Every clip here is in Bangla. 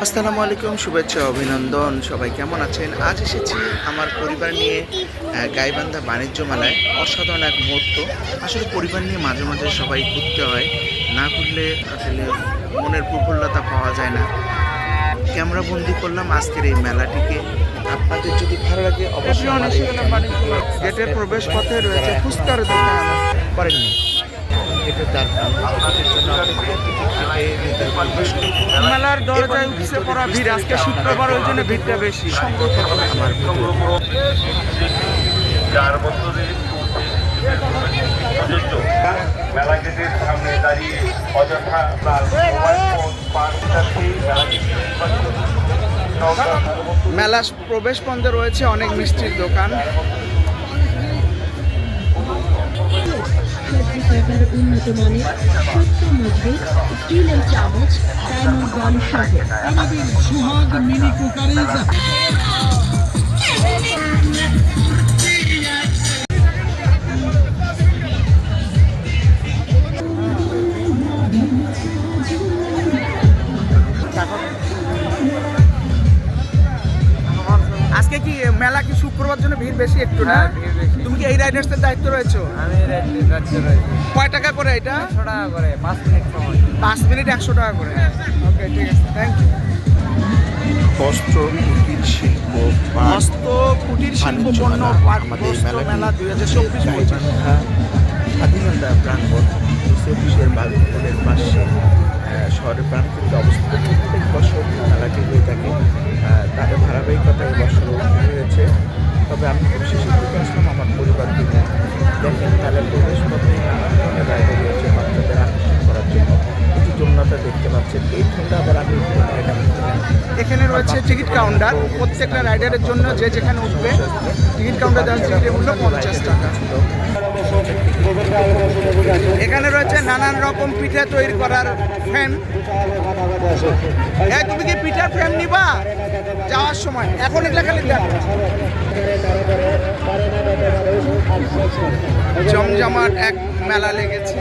আসসালামু আলাইকুম, শুভেচ্ছা অভিনন্দন। সবাই কেমন আছেন? আজ এসেছি আমার পরিবার নিয়ে গাইবান্ধা বাণিজ্য মেলায়। অসাধারণ এক মুহূর্ত। আসলে পরিবার নিয়ে মাঝে মাঝে সবাই ঘুরতে হয়, না ঘুরলে আসলে মনের প্রফুল্লতা পাওয়া যায় না। ক্যামেরা বন্দি করলাম আজকের এই মেলাটিকে। আপনাদের যদি ভালো লাগে অবশ্যই গেটের প্রবেশ পথে রয়েছে ফুচকার দোকান। করেননি মেলার দরজায় উপসে পড়া ভিড়। আজকে শুক্রবার, ওই জন্য ভিড়টা বেশি। মেলা গেটের সামনে দাঁড়িয়ে অযথা মেলা প্রবেশ পথে রয়েছে অনেক মিষ্টির দোকান। সরকারের উন্নত মানের সত্য মজবুত স্টিলের চামচ, ডায়মন্ড বল সহ আমাদের সোহাগ মিনি কুকারেজ। আজকে কি মেলা কি শুক্রবার জন্য ভিড় বেশি একটু না? তুমি কি এই রাইডার্সের দায়িত্ব রয়েছো? আমি রাজ্য রয়েছি। কয় টাকা করে এটা? 100 টাকা করে 5 মিনিট সময়। 5 মিনিট 100 টাকা করে। ওকে, ঠিক আছে, থ্যাংক ইউ। বস্ত্র কুটির শিল্প পণ্য বস্ত্র মেলা 2024 স্বাধীনতা প্রাঙ্গণ 24 বাগিনের পাশে শহরের প্রান্তিতে অবস্থিত। প্রত্যেক বছর মেলাটি হয়ে থাকে, তাদের ধারাবাহিকতা এবছর হয়েছে। তবে আমি বিশেষ আসলাম আমার পরিবার থেকে। দেখেন মেলার প্রবেশ পথে নানা ধরনের রাইডার রয়েছে বাচ্চাদের আকর্ষণ করার জন্য। কিছু যমুনাটা দেখতে পাচ্ছেন। এইখানটা আবার আমি এখানে রয়েছে টিকিট কাউন্টার। প্রত্যেকটা রাইডারের জন্য যে যেখানে উঠবে টিকিট কাউন্টার দেওয়ার টিকিটের মূল্য 50 টাকা। এখানে রয়েছে নানান রকম পিঠা তৈরি করার ফ্রেম। তুমি কি পিঠার ফ্রেম নিবা যাওয়ার সময়? এখন এগুলা খালি জমজমাট এক মেলা লেগেছে।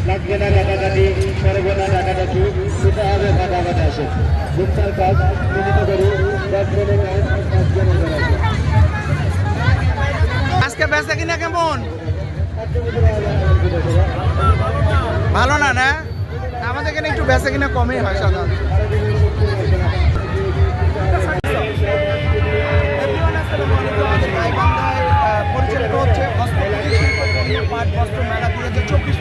লাগবে না কাটাকাটি, সরবে না ডাকাডাকি, সেটা হবে কাটাকাটি আসে। ভুট্টার কাজ মিলিত করি 10 জনের কাজ 5 জনের করা। আজকে বেচা কিনা কেমন? ভালো না? না, আমাদের এখানে একটু বেচা কিনা কমই হয় সাধারণত। পরিচালিত হচ্ছে বস্ত্র মেলা 2024।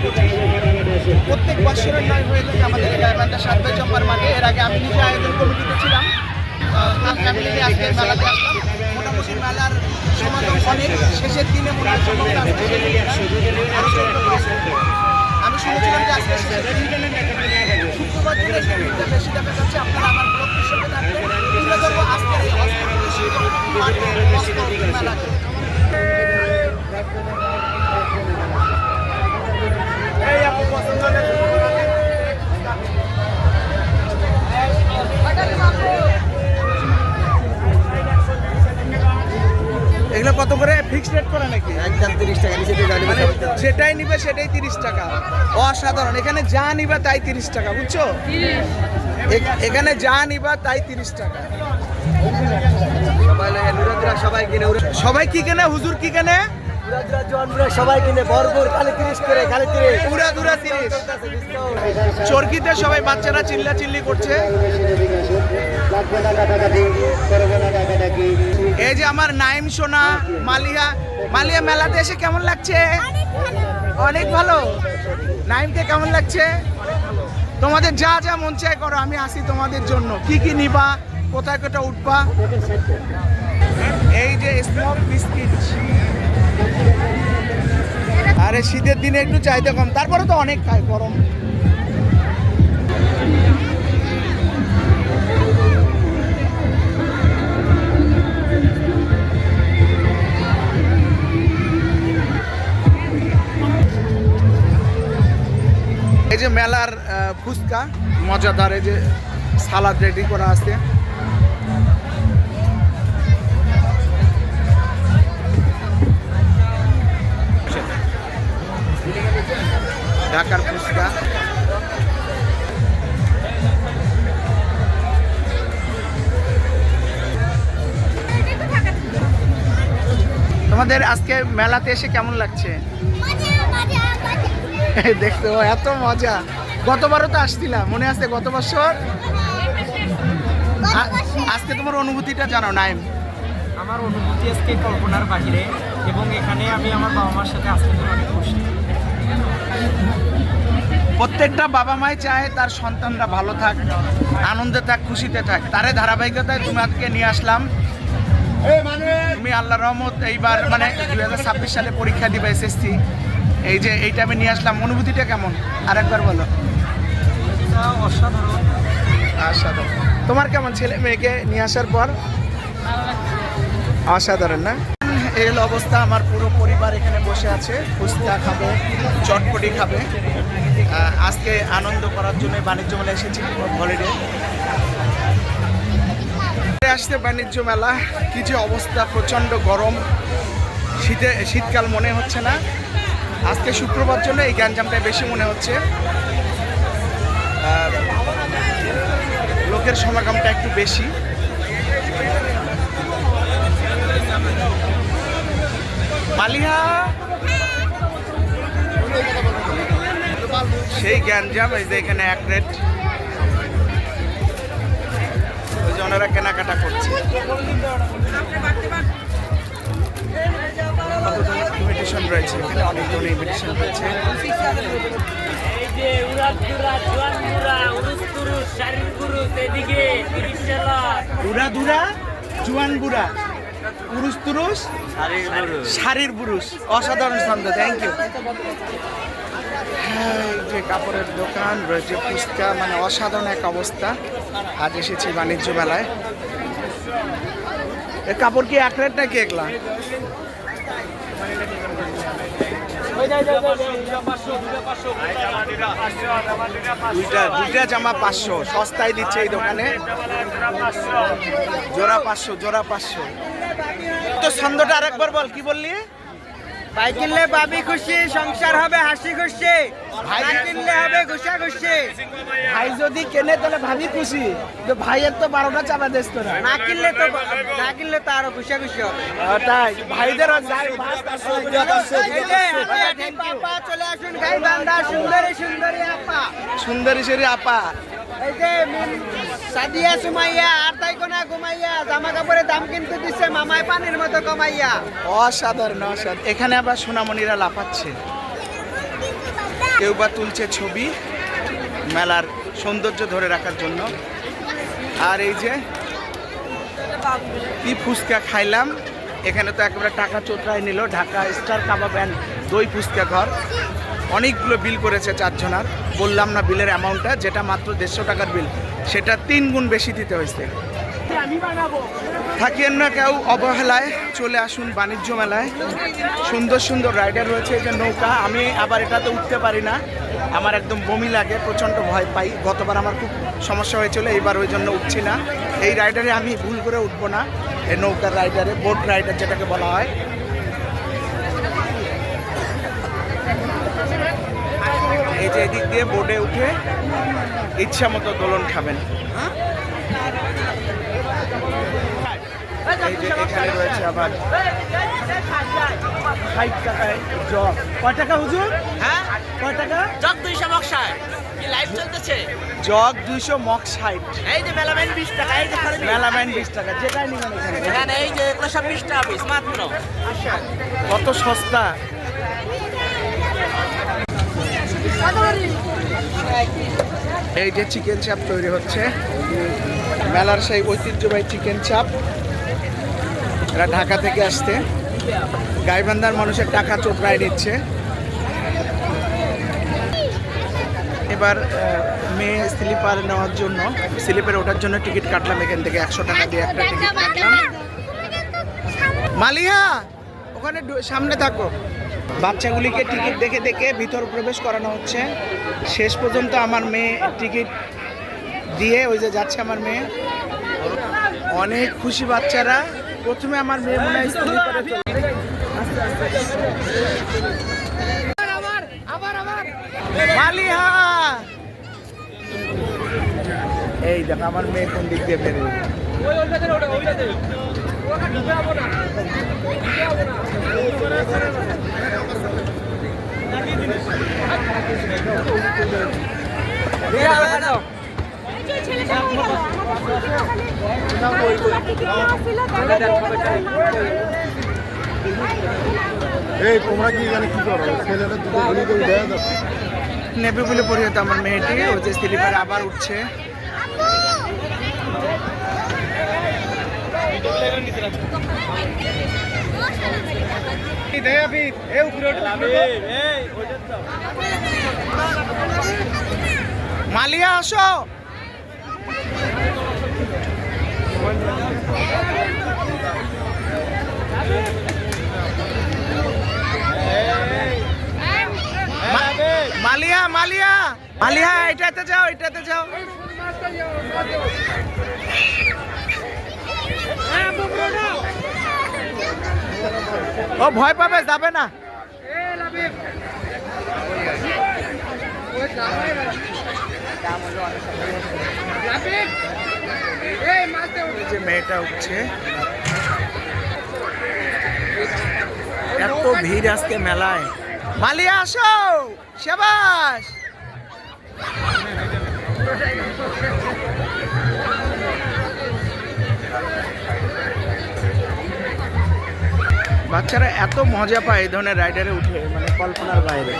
প্রত্যেক বছরের নয় হয়ে থাকে আমাদের গাইবান্ধা সাতবাই চম্পার মাঠে। এর আগে আমি নিজে আয়োজন কমিটিতে ছিলাম। ফ্যামিলি নিয়ে আজকে মেলাতে আসলাম। মোটামুটি মেলার সমাগম অনেক। শেষের দিনে মনে হয় আমি শুনেছিলাম যে আজকে শুক্রবার দিনে ভিড়টা বেশি দেখা যাচ্ছে। আপনারা আমার ব্লগটির সঙ্গে থাকবেন, তুলে ধরবো আজকের এই মেলাকে। এগুলো কত করে ফিক্সড রেট করে নাকি? একদম 30 টাকা। মানে যেটাই নিবে সেটাই 30 টাকা। অসাধারণ। এখানে যা নিবা তাই 30 টাকা, বুঝছো? এখানে যা নিবা তাই 30 টাকা। সবাই কিনে। সবাই কি কেনে? হুজুর কি কেনে? সবাই কিনে ভরপুর। খালি 30 করে, খালি 30। পুরা 30। চরকিতে সবাই বাচ্চারা চিল্লাচিল্লি করছে। এই যে আমার নাইম সোনা মালিয়া মেলাতে এসে কেমন লাগছে? অনেক ভালো। নাইমকে কেমন লাগছে? তোমাদের যা যা মন চায় করো, আমি আসি তোমাদের জন্য। কি কি নিবা, কোথায় কোথায় উঠবা? এই যে স্মোক বিস্কিট। আরে শীতের দিনে একটু চাইতে কম, তারপরে তো অনেক খায় গরম। এই যে মেলার ফুচকা মজাদার, এই যে সালাদ রেডি করা আছে। ঢাকার ফুচকা। তোমাদের আজকে মেলাতে এসে কেমন লাগছে? দেখতে এত মজা। গতবারও তো আসছিলাম, মনে আছে গত বছর? আজকে তোমার অনুভূতিটা জানো নাইম? আমার অনুভূতি আজকে কল্পনার বাহিরে, এবং এখানে আমি আমার বাবা মার সাথে আসতে পেরে অনেক খুশি। প্রত্যেকটা বাবা মাই চায় তার সন্তানরা ভালো থাক, আনন্দে থাক, খুশিতে থাক। তারে ধারাবাহিকতায় তুমি আজকে নিয়ে আসলাম। তুমি আল্লাহ রহমত এইবার মানে 2026 সালে পরীক্ষা দিবে এসএসসি, এই যে এইটা আমি নিয়ে আসলাম, অনুভূতিটা কেমন আরেকবার বলো? অসাধারণ। অসাধারণ। তোমার কেমন ছেলে মেয়েকে নিয়ে আসার পর? অসাধারণ না? এই হলো অবস্থা। আমার পুরো পরিবার এখানে বসে আছে, ফুচকা খাবে, চটপটি খাবে। আজকে আনন্দ করার জন্য বাণিজ্য মেলা এসেছি, হলিডে আসতে। বাণিজ্য মেলা কি যে অবস্থা, প্রচণ্ড গরম, শীতকাল মনে হচ্ছে না। আজকে শুক্রবার জন্য এই গ্যাঞ্জামটা বেশি মনে হচ্ছে, লোকের সমাগমটা একটু বেশি। মালিহা সেই গ্যাঞ্জাম, এই যে এখানে এক রেট, ওই যে ওনারা কেনাকাটা করছে। ইনভিটেশন রয়েছে এখানে, অনেকগুলো ইনভিটেশন রয়েছে। উড়াদুরা, জুয়ান বুড়া, পুরুষ তুরুষ, শাড়ির পুরুষ। অসাধারণ ছন্দ, থ্যাংক ইউ। হ্যাঁ, এই যে কাপড়ের দোকান রয়েছে, ফুচকা, মানে অসাধারণ এক অবস্থা। আজ এসেছি বাণিজ্য মেলায়। এ কাপড় কি এক রেট নাকি এগুলা? দুইটা জামা 500, সস্তায় দিচ্ছে এই দোকানে। জোড়া 500, জোড়া 500। তো ছন্দটা আরেকবার বল, কি বললি? ভাই কিনলে বাবি খুশি, সংসার হবে হাসি খুশি। ভাই কিনলে হবে ঘুষা খুশি। ভাই যদি কেনে তাহলে ভাবি খুশি, তো ভাইয়ের তো 12টা চাপা দিস তোরা। না কিনলে তো আরো ঘুষা খুশি হবে। তাই ভাইদের চলে আসুন গাইবান্ধা, সুন্দরী সুন্দরী আপা, সুন্দরী সেরি আপা। এই যে সাদিয়া সুমাইয়া আর তাই কোনা ঘুমাইয়া, জামা কাপড়ের দাম কিন্তু দিচ্ছে মামায় পানির মতো কমাইয়া। অসাধারণ, অসাধারণ। এখানে আবার সোনামণিরা লাফাচ্ছে, কেউ বা তুলছে ছবি মেলার সৌন্দর্য ধরে রাখার জন্য। আর এই যে কি ফুচকা খাইলাম, এখানে তো একেবারে টাকা চোটরাই নিল। ঢাকা স্টার কাবাব অ্যান্ড দই ফুচকা ঘর অনেকগুলো বিল করেছে 4 জনার। বললাম না বিলের অ্যামাউন্টটা, যেটা মাত্র 150 টাকার বিল, সেটা 3 গুণ বেশি দিতে হয়েছে। থাকিয়েন না কেউ অবহেলায়, চলে আসুন বাণিজ্য মেলায়। সুন্দর সুন্দর রাইডার রয়েছে, এই যে নৌকা। আমি আবার এটাতে উঠতে পারি না, আমার একদম বমি লাগে, প্রচণ্ড ভয় পাই। গতবার আমার খুব সমস্যা হয়েছিল, এইবার ওই জন্য উঠছি না। এই রাইডারে আমি ভুল করে উঠবো না, এই নৌকার রাইডারে, বোট রাইডার যেটাকে বলা হয়। এই যে এদিক দিয়ে বোটে উঠে ইচ্ছা মতো দোলন খাবেন। এই যে এখানে রয়েছে আবার 60 টাকায় জগ। কয় টাকা হুজুর? হ্যাঁ, কয় টাকা? জগ 200 মকসায় কি লাইভ চলতেছে? Jug 200, mug 60। এই যে মেলামেন 20 টাকা, এই যে মেলামেন 20 টাকা, যেটাই নিবেন এখানে। এখানে এই যে এগুলো সব 20 টাকা পিস মাত্র। কত সস্তা। এই যে চিকেন চাপ তৈরি হচ্ছে, মেলার সেই ঐতিহ্যবাহী চিকেন চাপ। এরা ঢাকা থেকে আসতে, গাইবান্ধার মানুষের টাকা চোপড়ায় নিচ্ছে। এবার মেয়ে স্লিপার নেওয়ার জন্য, স্লিপারে ওঠার জন্য টিকিট কাটলাম এখান থেকে। 100 টাকা দিয়ে একটা টিকিট কাটলাম। মালিহা ওখানে সামনে থাকো। বাচ্চাগুলিকে টিকিট দেখে দেখে ভিতর প্রবেশ করানো হচ্ছে। শেষ পর্যন্ত আমার মেয়ে টিকিট দিয়ে ওই যে যাচ্ছে আমার মেয়ে। অনেক খুশি বাচ্চারা। প্রথমে আমার মেয়ে মনে হয় স্লিপারে চলে। মালিহা এই দেখ আমার মেয়ে কোন দিক দিয়ে বেরিয়ে এই তোমরা কি এখানে কি করো ছেলেটা দুটো গুলি করে দেয়া দাও নেবে বলে পরিহিত আমার মেয়েটি ও যে স্লিপার আবার উঠছে মালিয়া আসো মালিয়া মালিয়া মালিয়া এটাতে যাও এটাতে যাও ও ভয় পাবে যাবে না যে মেয়েটা উঠছে এত ভিড় আজকে মেলায় মালিয়া আসো শাবাশ বাচ্চারা এত মজা পায় এই ধরনের রাইডারে উঠে মানে কল্পনার বাইরে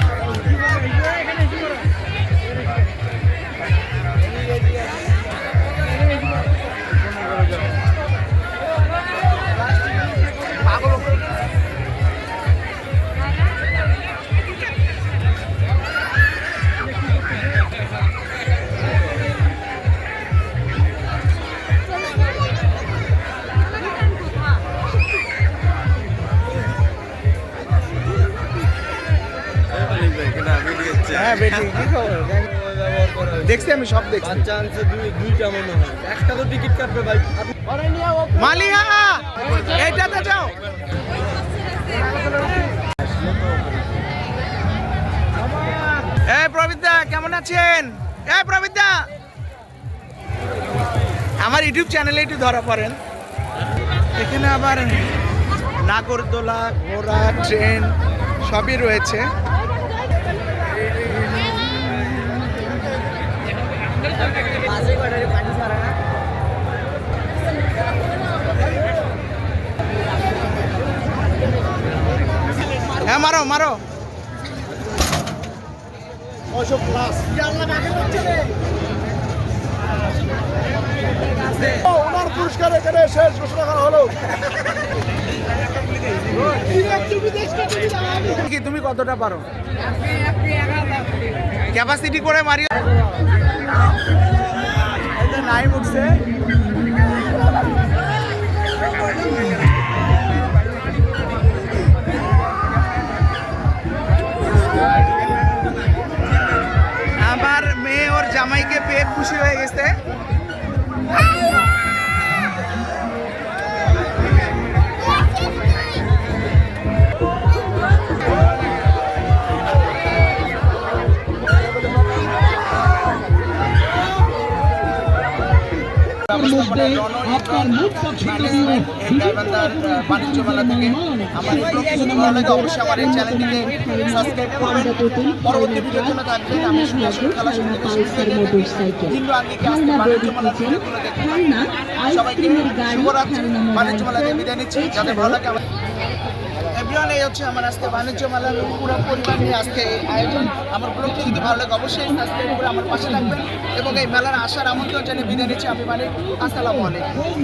হ্যাঁ বেটি কি খবর দেখছি আমি সব দেখছি দুইটা মনে হয় একটা তো টিকিট কাটবে ভাই মালিয়া এইটাতে যাও এই প্রবীরদা কেমন আছেন এই প্রবীরদা আমার ইউটিউব চ্যানেলে একটু ধরা পড়েন এখানে আবার নাগরদোলা ঘোড়া ট্রেন সবই রয়েছে হ্যাঁ মারো মারো ওনার পুরস্কার এখানে শেষ ঘোষণা করা হলো কি তুমি কতটা পারো ক্যাপাসিটি করে মারিও নাই উঠছে আমার মেয়ে ওর জামাইকে পেয়ে খুশি হয়ে গেছে বাণিজ্য মেলা থেকে আমার এই ব্লগ যদি ভালো লাগে অবশ্যই আমার এই চ্যানেলটিকে সাবস্ক্রাইব করবেন পরবর্তী ভিডিওর জন্য থাকবেন আমি সুন্দর খেলা শুরু থেকে হিন্দু আঙ্গিকে আজকে বাণিজ্য মেলা ভিডিওগুলো দেখবেন সবাইকে শুভরাত্রি বাণিজ্য মেলা থেকে বিদায় নিচ্ছি যাদের ভালো লাগে এভরিওয়ান এই হচ্ছে আমার আজকে বাণিজ্য মেলার পুরো পরিবার নিয়ে আজকে এই আয়োজন আমার ব্লগটি যদি ভালো লাগে অবশ্যই সাবস্ক্রাইব করে আমার পাশে থাকবেন এবং এই মেলার আসার আমন্ত্রণ জানিয়ে বিদায় নিচ্ছি আমি মানিক আসসালামু আলাইকুম